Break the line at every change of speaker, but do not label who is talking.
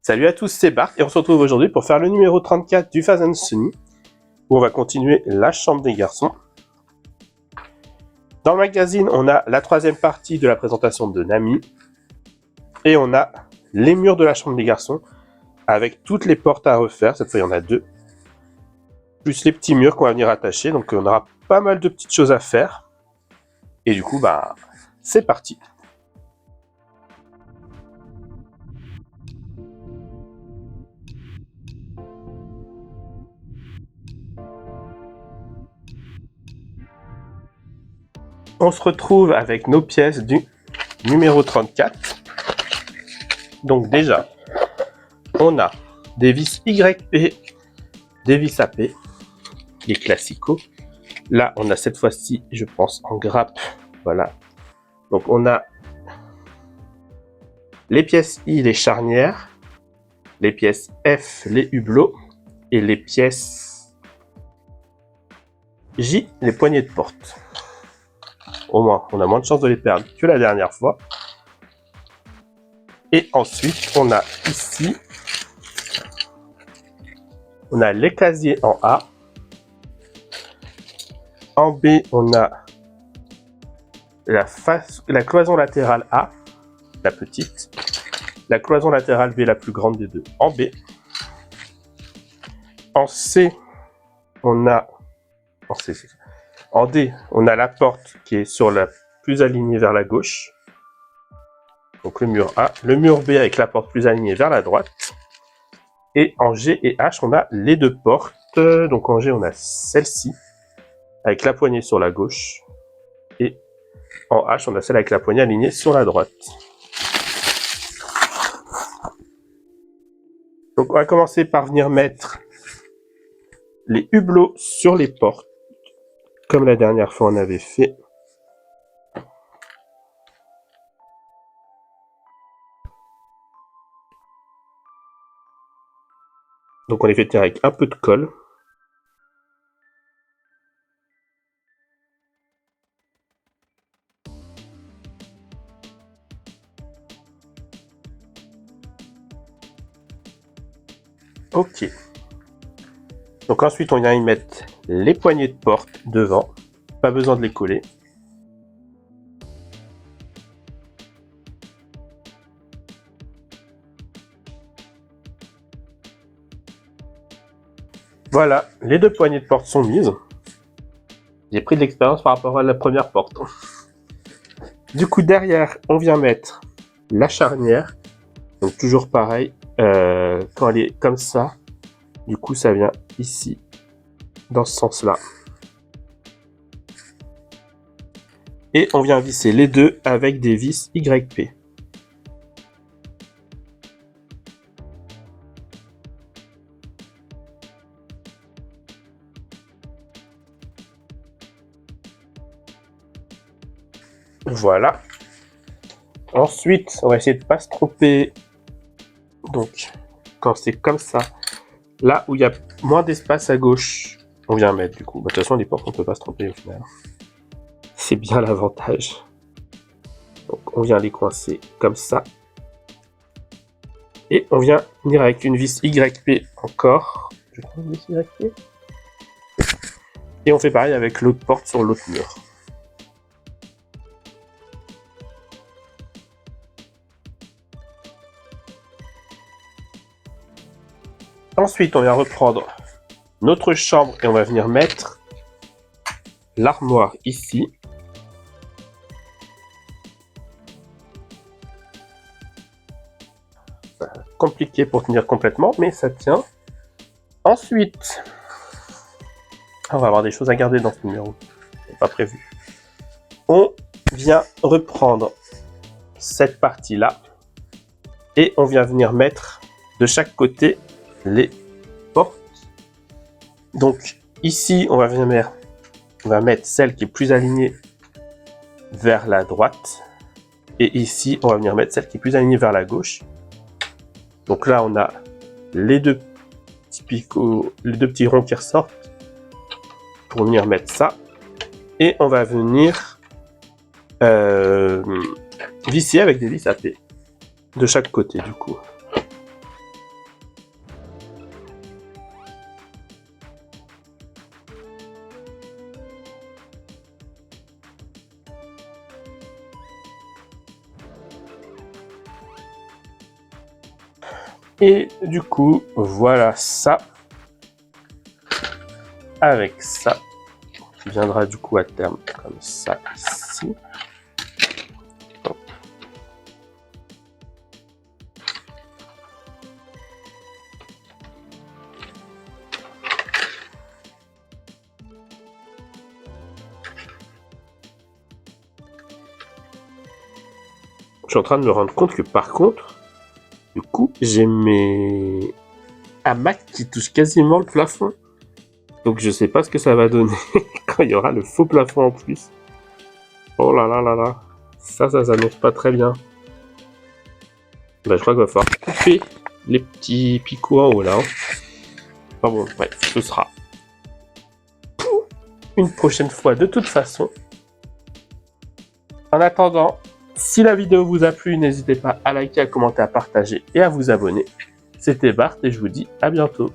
Salut à tous, c'est Bart et on se retrouve aujourd'hui pour faire le numéro 34 du Fast and Sunny où on va continuer la chambre des garçons. Dans le magazine, on a la troisième partie de la présentation de Nami et on a les murs de la chambre des garçons avec toutes les portes à refaire. Cette fois, il y en a deux, plus les petits murs qu'on va venir attacher. Donc, on aura pas mal de petites choses à faire. Et du coup, c'est parti. On se retrouve avec nos pièces du numéro 34. Donc déjà, on a des vis YP, des vis AP, les classicaux. Là, on a cette fois-ci, je pense, en grappe. Voilà. Donc on a les pièces I, les charnières, les pièces F, les hublots, et les pièces J, les poignées de porte. Au moins, on a moins de chances de les perdre que la dernière fois. Et ensuite, on a ici, on a les casiers en A. En B, on a la cloison latérale A, la petite. La cloison latérale B, la plus grande des deux, en B. En C, on a... En D, on a la porte qui est sur la plus alignée vers la gauche. Donc le mur A. Le mur B avec la porte plus alignée vers la droite. Et en G et H, on a les deux portes. Donc en G, on a celle-ci, avec la poignée sur la gauche. Et en H, on a celle avec la poignée alignée sur la droite. Donc on va commencer par venir mettre les hublots sur les portes, comme la dernière fois on avait fait. Donc on les fait tirer avec un peu de colle. Ok. Donc ensuite on vient y mettre les poignées de porte devant. Pas besoin de les coller. Voilà, les deux poignées de porte sont mises. J'ai pris de l'expérience par rapport à la première porte. Du coup derrière, on vient mettre la charnière. Donc toujours pareil, quand elle est comme ça, du coup ça vient ici, dans ce sens-là. Et on vient visser les deux avec des vis YP. Voilà. Ensuite, on va essayer de ne pas se tromper. Donc, quand c'est comme ça, là où il y a moins d'espace à gauche, on vient mettre du coup. De toute façon, les portes, on ne peut pas se tromper au final. C'est bien l'avantage. Donc, on vient les coincer comme ça. Et on vient venir avec une vis YP encore. Je prends une vis YP. Et on fait pareil avec l'autre porte sur l'autre mur. Ensuite, on vient reprendre notre chambre et on va venir mettre l'armoire ici. Compliqué pour tenir complètement, mais ça tient. Ensuite, on va avoir des choses à garder dans ce numéro. C'est pas prévu. On vient reprendre cette partie-là et on vient venir mettre de chaque côté les portes. Donc ici, on va mettre celle qui est plus alignée vers la droite. Et ici, on va venir mettre celle qui est plus alignée vers la gauche. Donc là, on a les deux petits ronds qui ressortent pour venir mettre ça. Et on va venir visser avec des vis AP de chaque côté du coup. Et du coup, voilà ça. Avec ça, qui viendra du coup à terme comme ça ici. Hop. Je suis en train de me rendre compte que par contre, du coup, j'ai mes hamacs qui touchent quasiment le plafond. Donc je sais pas ce que ça va donner quand il y aura le faux plafond en plus. Oh là là là là. Ça s'annonce pas très bien. Bah, je crois qu'il va falloir couper les petits picots en haut là. Enfin bon, bref, ce sera pour une prochaine fois de toute façon. En attendant, si la vidéo vous a plu, n'hésitez pas à liker, à commenter, à partager et à vous abonner. C'était Bart et je vous dis à bientôt.